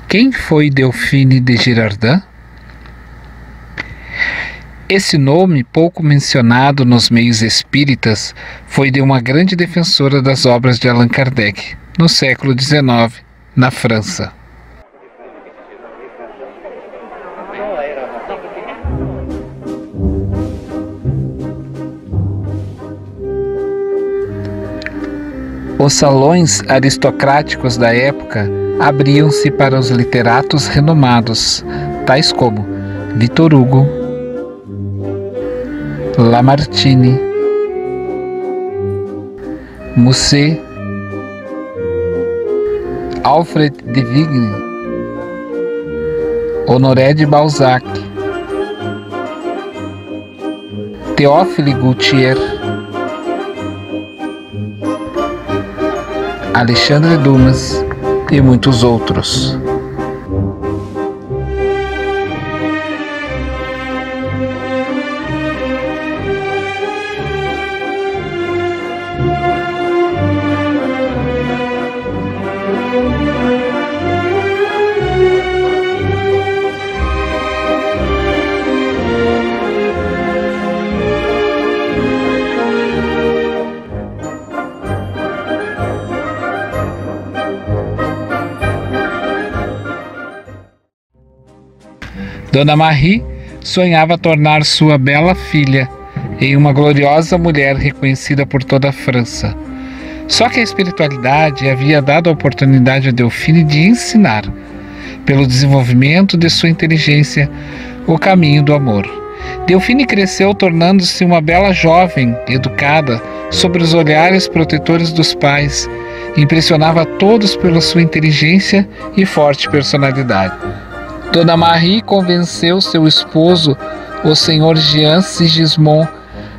Quem foi Delphine de Girardin? Esse nome, pouco mencionado nos meios espíritas, foi de uma grande defensora das obras de Allan Kardec, no século XIX, na França. Os salões aristocráticos da época abriam-se para os literatos renomados, tais como Victor Hugo, Lamartine, Musset, Alfred de Vigny, Honoré de Balzac, Théophile Gautier, Alexandre Dumas e muitos outros. Dona Marie sonhava tornar sua bela filha em uma gloriosa mulher reconhecida por toda a França. Só que a espiritualidade havia dado a oportunidade a Delphine de ensinar, pelo desenvolvimento de sua inteligência, o caminho do amor. Delphine cresceu tornando-se uma bela jovem, educada, sob os olhares protetores dos pais. Impressionava a todos pela sua inteligência e forte personalidade. Dona Marie convenceu seu esposo, o Sr. Jean-Sigismond,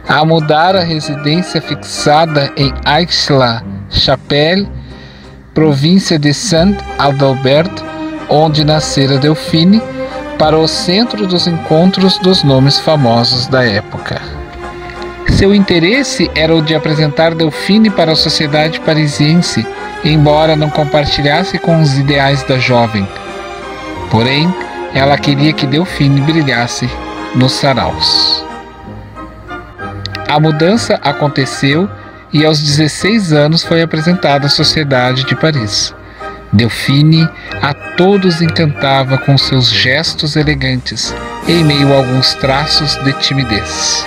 a mudar a residência fixada em Aix-la-Chapelle, província de Saint-Adalbert, onde nascera Delphine, para o centro dos encontros dos nomes famosos da época. Seu interesse era o de apresentar Delphine para a sociedade parisiense, embora não compartilhasse com os ideais da jovem. Porém, ela queria que Delphine brilhasse nos saraus. A mudança aconteceu e aos 16 anos foi apresentada à sociedade de Paris. Delphine a todos encantava com seus gestos elegantes, em meio a alguns traços de timidez.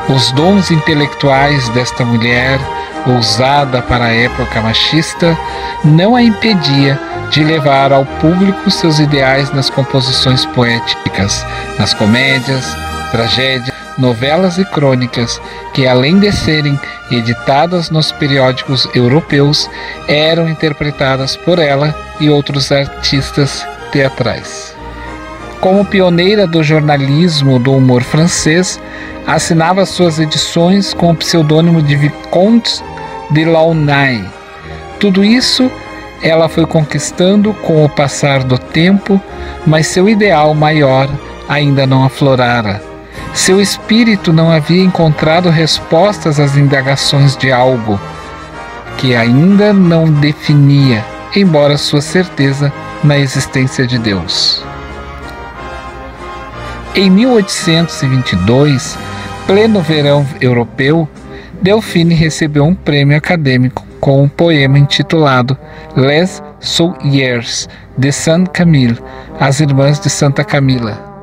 Os dons intelectuais desta mulher, ousada para a época machista, não a impedia de levar ao público seus ideais nas composições poéticas, nas comédias, tragédias, novelas e crônicas, que além de serem editadas nos periódicos europeus, eram interpretadas por ela e outros artistas teatrais. Como pioneira do jornalismo do humor francês, assinava suas edições com o pseudônimo de Vicomte de Launay. Tudo isso ela foi conquistando com o passar do tempo, mas seu ideal maior ainda não aflorara. Seu espírito não havia encontrado respostas às indagações de algo que ainda não definia, embora sua certeza na existência de Deus. Em 1822, pleno verão europeu, Delphine recebeu um prêmio acadêmico com um poema intitulado Les Souliers de Sainte-Camille, as Irmãs de Santa Camila.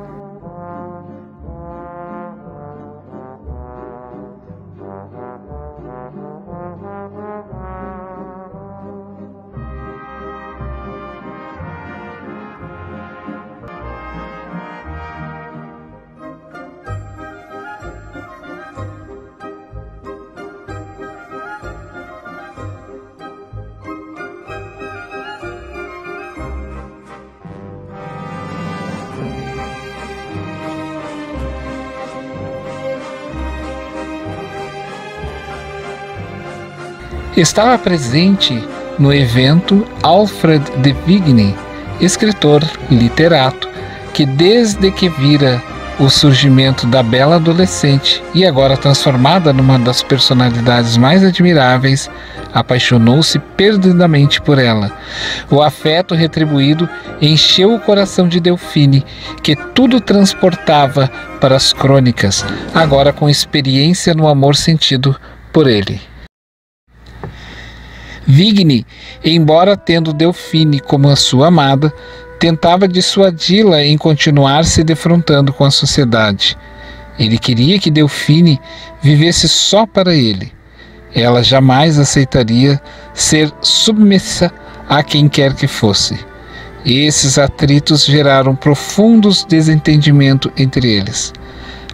Estava presente no evento Alfred de Vigny, escritor literato, que desde que vira o surgimento da bela adolescente e, agora transformada numa das personalidades mais admiráveis, apaixonou-se perdidamente por ela. O afeto retribuído encheu o coração de Delphine, que tudo transportava para as crônicas, agora com experiência no amor sentido por ele. Vigne, embora tendo Delphine como a sua amada, tentava dissuadi-la em continuar se defrontando com a sociedade. Ele queria que Delphine vivesse só para ele. Ela jamais aceitaria ser submissa a quem quer que fosse. Esses atritos geraram profundos desentendimentos entre eles.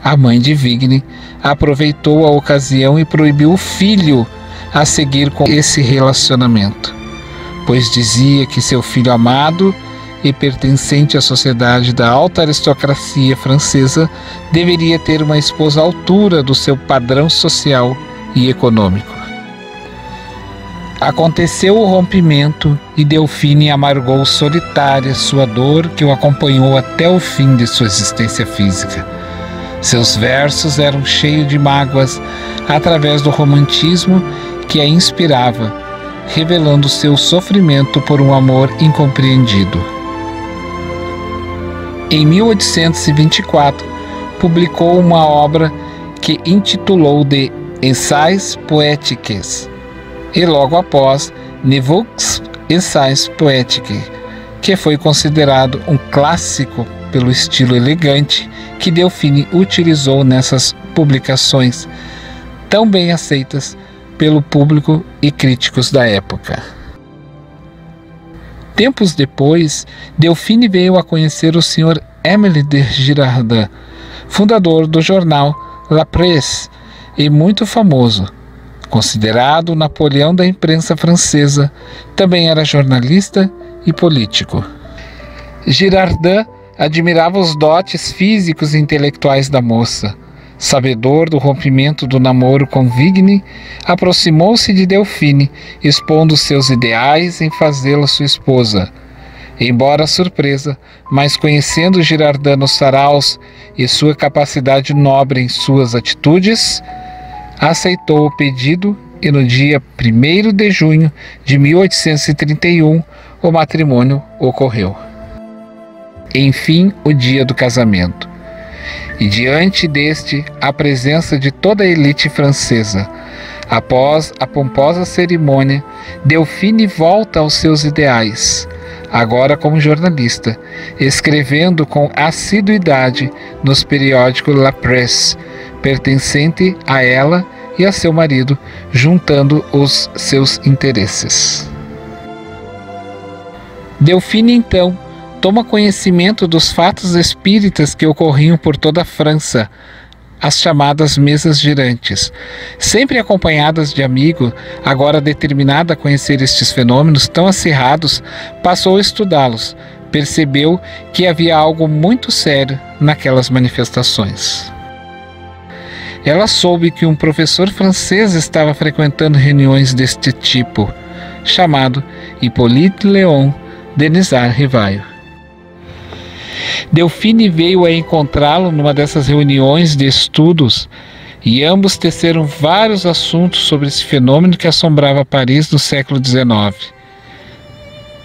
A mãe de Vigne aproveitou a ocasião e proibiu o filho a seguir com esse relacionamento, pois dizia que seu filho amado e pertencente à sociedade da alta aristocracia francesa deveria ter uma esposa à altura do seu padrão social e econômico. Aconteceu o rompimento e Delphine amargou solitária sua dor, que o acompanhou até o fim de sua existência física. Seus versos eram cheios de mágoas através do romantismo que a inspirava, revelando seu sofrimento por um amor incompreendido. Em 1824, publicou uma obra que intitulou de Ensaios Poétiques, e logo após, Nouveaux Ensaios Poétiques, que foi considerado um clássico pelo estilo elegante que Delphine utilizou nessas publicações, tão bem aceitas pelo público e críticos da época. Tempos depois, Delphine veio a conhecer o Sr. Émile de Girardin, fundador do jornal La Presse e muito famoso. Considerado o Napoleão da imprensa francesa, também era jornalista e político. Girardin admirava os dotes físicos e intelectuais da moça. Sabedor do rompimento do namoro com Vigne, aproximou-se de Delphine, expondo seus ideais em fazê-la sua esposa. Embora surpresa, mas conhecendo Girardin nos saraus e sua capacidade nobre em suas atitudes, aceitou o pedido e no dia 1º de junho de 1831 o matrimônio ocorreu. Enfim, o dia do casamento. E diante deste, a presença de toda a elite francesa. Após a pomposa cerimônia, Delphine volta aos seus ideais, agora como jornalista, escrevendo com assiduidade nos periódicos La Presse, pertencente a ela e a seu marido, juntando os seus interesses. Delphine, então, toma conhecimento dos fatos espíritas que ocorriam por toda a França, as chamadas mesas girantes. Sempre acompanhadas de amigo, agora determinada a conhecer estes fenômenos tão acirrados, passou a estudá-los. Percebeu que havia algo muito sério naquelas manifestações. Ela soube que um professor francês estava frequentando reuniões deste tipo, chamado Hippolyte Léon Denisard Rivail. Delphine veio a encontrá-lo numa dessas reuniões de estudos e ambos teceram vários assuntos sobre esse fenômeno que assombrava Paris no século XIX.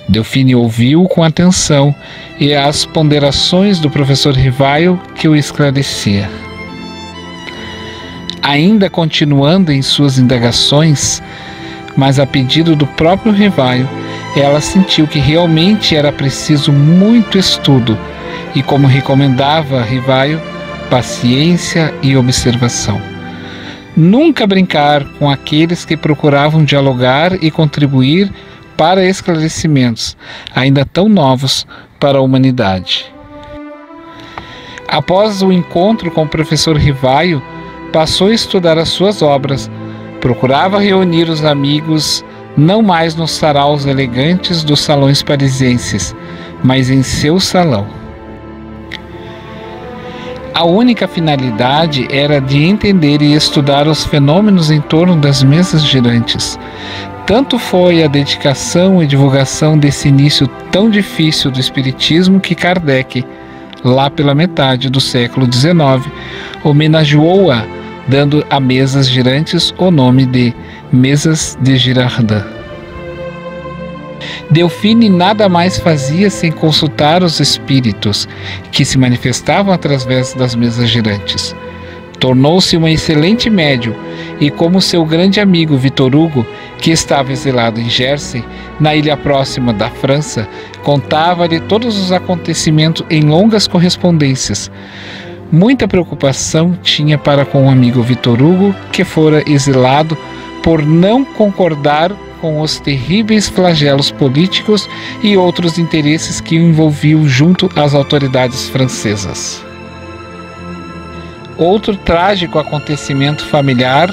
Delphine ouviu com atenção e as ponderações do professor Rivail que o esclarecia. Ainda continuando em suas indagações, mas a pedido do próprio Rivail, ela sentiu que realmente era preciso muito estudo e, como recomendava Rivail, paciência e observação. Nunca brincar com aqueles que procuravam dialogar e contribuir para esclarecimentos, ainda tão novos para a humanidade. Após o encontro com o professor Rivail, passou a estudar as suas obras, procurava reunir os amigos não mais nos saraus elegantes dos salões parisienses, mas em seu salão. A única finalidade era de entender e estudar os fenômenos em torno das mesas girantes. Tanto foi a dedicação e divulgação desse início tão difícil do espiritismo que Kardec, lá pela metade do século XIX, homenageou-a, dando a mesas girantes o nome de Mesas de Girardin. Delphine nada mais fazia sem consultar os espíritos que se manifestavam através das mesas girantes. Tornou-se uma excelente médium e, como seu grande amigo Victor Hugo, que estava exilado em Jersey, na ilha próxima da França, contava-lhe todos os acontecimentos em longas correspondências. Muita preocupação tinha para com o amigo Victor Hugo, que fora exilado por não concordar com os terríveis flagelos políticos e outros interesses que o envolviam junto às autoridades francesas. Outro trágico acontecimento familiar,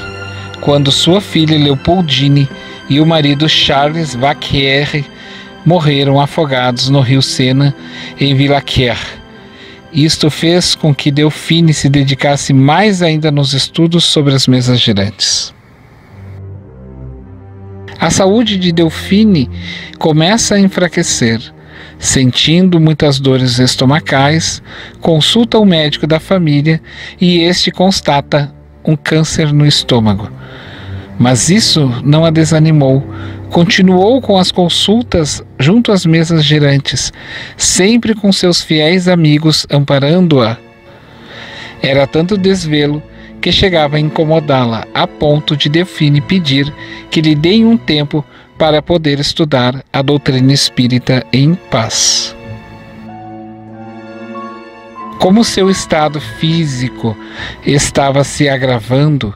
quando sua filha Leopoldine e o marido Charles Vacquier morreram afogados no rio Sena, em Villacquier. Isto fez com que Delphine se dedicasse mais ainda nos estudos sobre as mesas girantes. A saúde de Delphine começa a enfraquecer. Sentindo muitas dores estomacais, consulta o médico da família e este constata um câncer no estômago. Mas isso não a desanimou. Continuou com as consultas junto às mesas girantes, sempre com seus fiéis amigos amparando-a. Era tanto desvelo que chegava a incomodá-la, a ponto de Delphine pedir que lhe deem um tempo para poder estudar a doutrina espírita em paz. Como seu estado físico estava se agravando,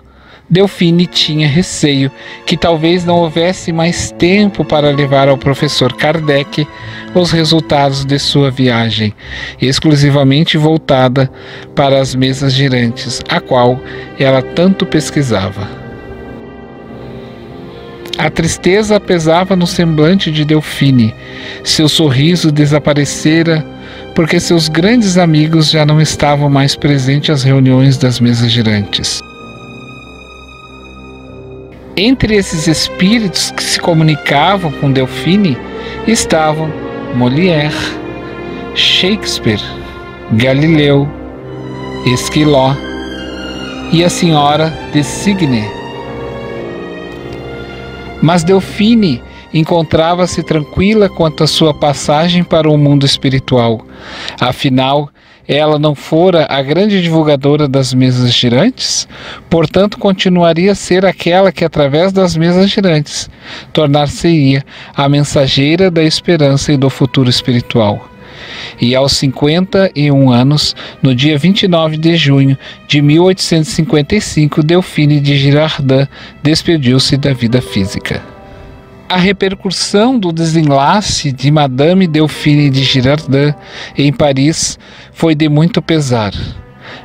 Delphine tinha receio que talvez não houvesse mais tempo para levar ao professor Kardec os resultados de sua viagem, exclusivamente voltada para as mesas girantes, a qual ela tanto pesquisava. A tristeza pesava no semblante de Delphine. Seu sorriso desaparecera porque seus grandes amigos já não estavam mais presentes às reuniões das mesas girantes. Entre esses espíritos que se comunicavam com Delphine estavam Molière, Shakespeare, Galileu, Esquiló e a senhora de Signe. Mas Delphine encontrava-se tranquila quanto à sua passagem para o mundo espiritual. Afinal, ela não fora a grande divulgadora das mesas girantes, portanto continuaria a ser aquela que, através das mesas girantes, tornar-se-ia a mensageira da esperança e do futuro espiritual. E aos 51 anos, no dia 29 de junho de 1855, Delphine de Girardin despediu-se da vida física. A repercussão do desenlace de Madame Delphine de Girardin em Paris foi de muito pesar.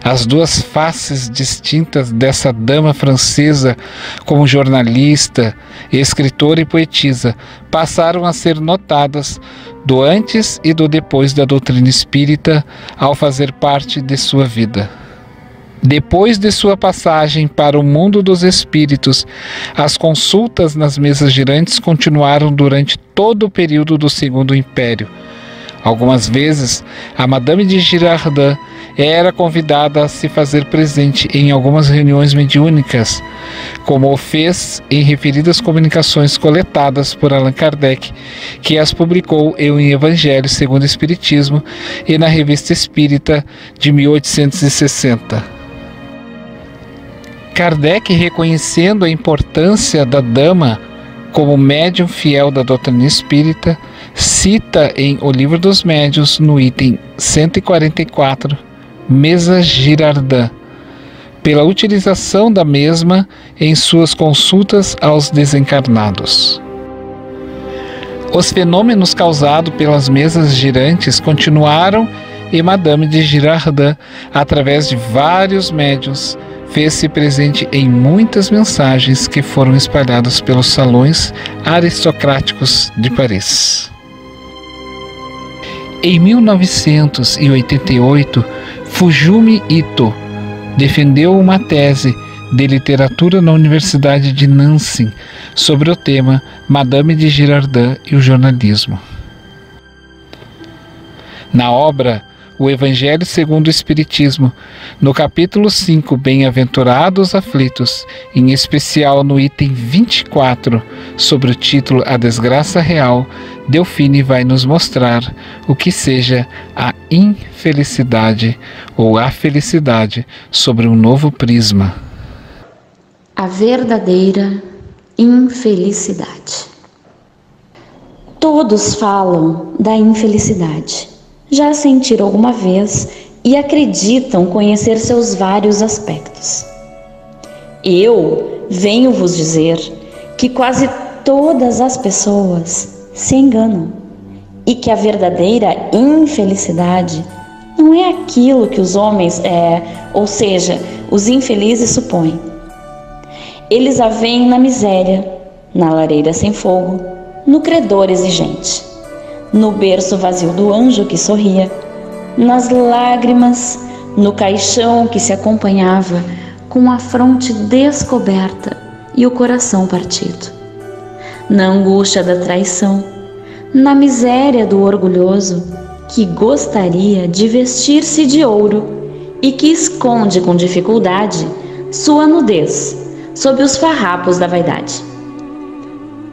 As duas faces distintas dessa dama francesa, como jornalista, escritora e poetisa, passaram a ser notadas do antes e do depois da doutrina espírita ao fazer parte de sua vida. Depois de sua passagem para o mundo dos espíritos, as consultas nas mesas girantes continuaram durante todo o período do Segundo Império. Algumas vezes, a Madame de Girardin era convidada a se fazer presente em algumas reuniões mediúnicas, como o fez em referidas comunicações coletadas por Allan Kardec, que as publicou em Evangelho segundo o Espiritismo e na Revista Espírita de 1860. Kardec, reconhecendo a importância da dama como médium fiel da doutrina espírita, cita em O Livro dos Médiuns, no item 144, Mesa Girardin, pela utilização da mesma em suas consultas aos desencarnados. Os fenômenos causados pelas mesas girantes continuaram e Madame de Girardin, através de vários médiuns, fez-se presente em muitas mensagens que foram espalhadas pelos salões aristocráticos de Paris. Em 1988, Fujimi Ito defendeu uma tese de literatura na Universidade de Nancy sobre o tema Madame de Girardin e o jornalismo. Na obra o Evangelho segundo o Espiritismo, no capítulo 5, Bem-aventurados aflitos, em especial no item 24, sobre o título A Desgraça Real, Delphine vai nos mostrar o que seja a infelicidade ou a felicidade sobre um novo prisma. A verdadeira infelicidade. Todos falam da infelicidade. Já sentiram alguma vez e acreditam conhecer seus vários aspectos. Eu venho vos dizer que quase todas as pessoas se enganam e que a verdadeira infelicidade não é aquilo que os homens, ou seja, os infelizes supõem. Eles a veem na miséria, na lareira sem fogo, no credor exigente, no berço vazio do anjo que sorria, nas lágrimas, no caixão que se acompanhava com a fronte descoberta e o coração partido, na angústia da traição, na miséria do orgulhoso que gostaria de vestir-se de ouro e que esconde com dificuldade sua nudez sob os farrapos da vaidade.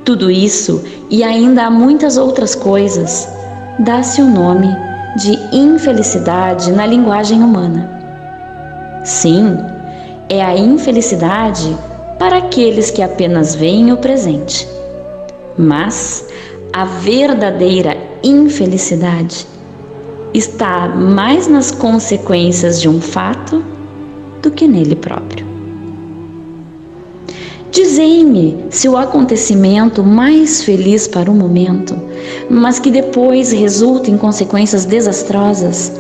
Tudo isso e ainda há muitas outras coisas dá-se o nome de infelicidade na linguagem humana. Sim, é a infelicidade para aqueles que apenas veem o presente. Mas a verdadeira infelicidade está mais nas consequências de um fato do que nele próprio. Dizei-me se o acontecimento mais feliz para o momento, mas que depois resulta em consequências desastrosas,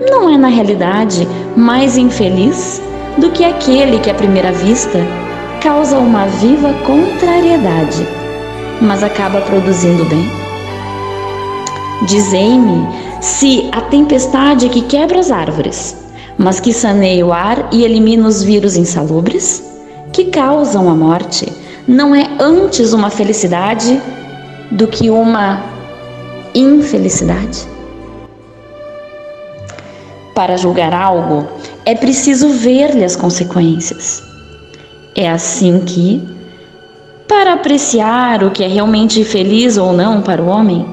não é na realidade mais infeliz do que aquele que à primeira vista causa uma viva contrariedade, mas acaba produzindo bem? Dizei-me se a tempestade que quebra as árvores, mas que saneia o ar e elimina os vírus insalubres, que causam a morte, não é antes uma felicidade do que uma infelicidade? Para julgar algo, é preciso ver-lhe as consequências. É assim que, para apreciar o que é realmente feliz ou não para o homem,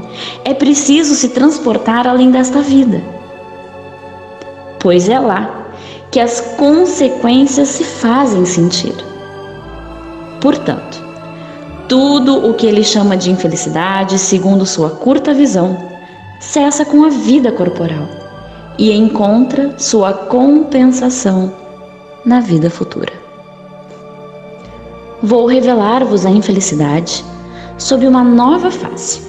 é preciso se transportar além desta vida. Pois é lá que as consequências se fazem sentir. Portanto, tudo o que ele chama de infelicidade, segundo sua curta visão, cessa com a vida corporal e encontra sua compensação na vida futura. Vou revelar-vos a infelicidade sob uma nova face,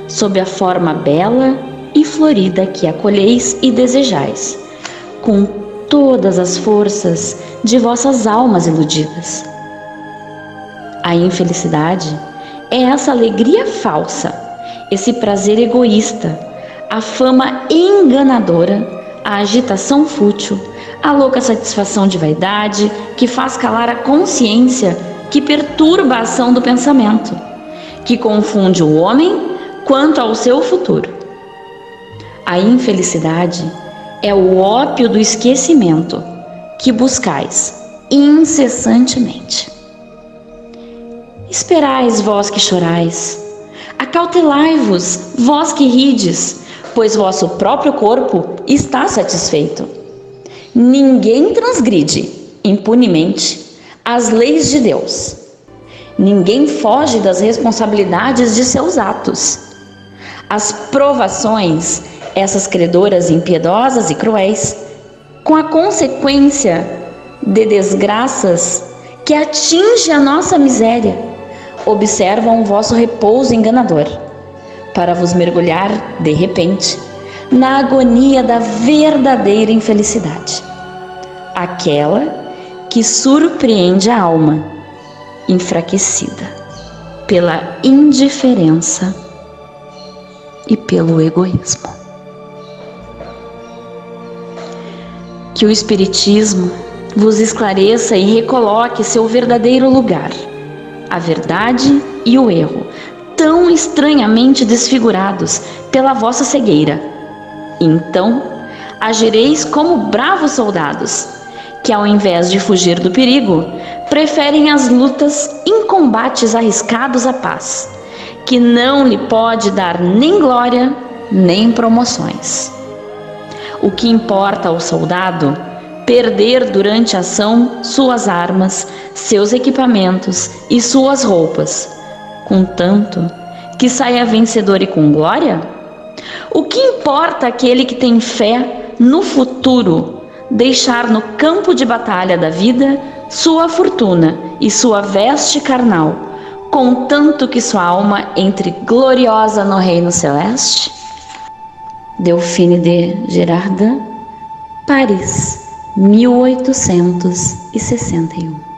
sob a forma bela e florida que acolheis e desejais, com todas as forças de vossas almas iludidas. A infelicidade é essa alegria falsa, esse prazer egoísta, a fama enganadora, a agitação fútil, a louca satisfação de vaidade que faz calar a consciência, que perturba a ação do pensamento, que confunde o homem quanto ao seu futuro. A infelicidade é o ópio do esquecimento que buscais incessantemente. Esperais, vós que chorais, acautelai-vos, vós que rides, pois vosso próprio corpo está satisfeito. Ninguém transgride impunemente as leis de Deus. Ninguém foge das responsabilidades de seus atos. As provações, essas credoras impiedosas e cruéis, com a consequência de desgraças que atinge a nossa miséria, observam o vosso repouso enganador, para vos mergulhar, de repente, na agonia da verdadeira infelicidade, aquela que surpreende a alma, enfraquecida pela indiferença e pelo egoísmo. Que o Espiritismo vos esclareça e recoloque seu verdadeiro lugar, a verdade e o erro, tão estranhamente desfigurados pela vossa cegueira. Então, agireis como bravos soldados, que ao invés de fugir do perigo, preferem as lutas em combates arriscados à paz, que não lhe pode dar nem glória, nem promoções. O que importa ao soldado perder durante a ação suas armas, seus equipamentos e suas roupas, contanto que saia vencedor e com glória? O que importa aquele que tem fé no futuro deixar no campo de batalha da vida sua fortuna e sua veste carnal, contanto que sua alma entre gloriosa no reino celeste? Delphine de Girardin, Paris, 1861.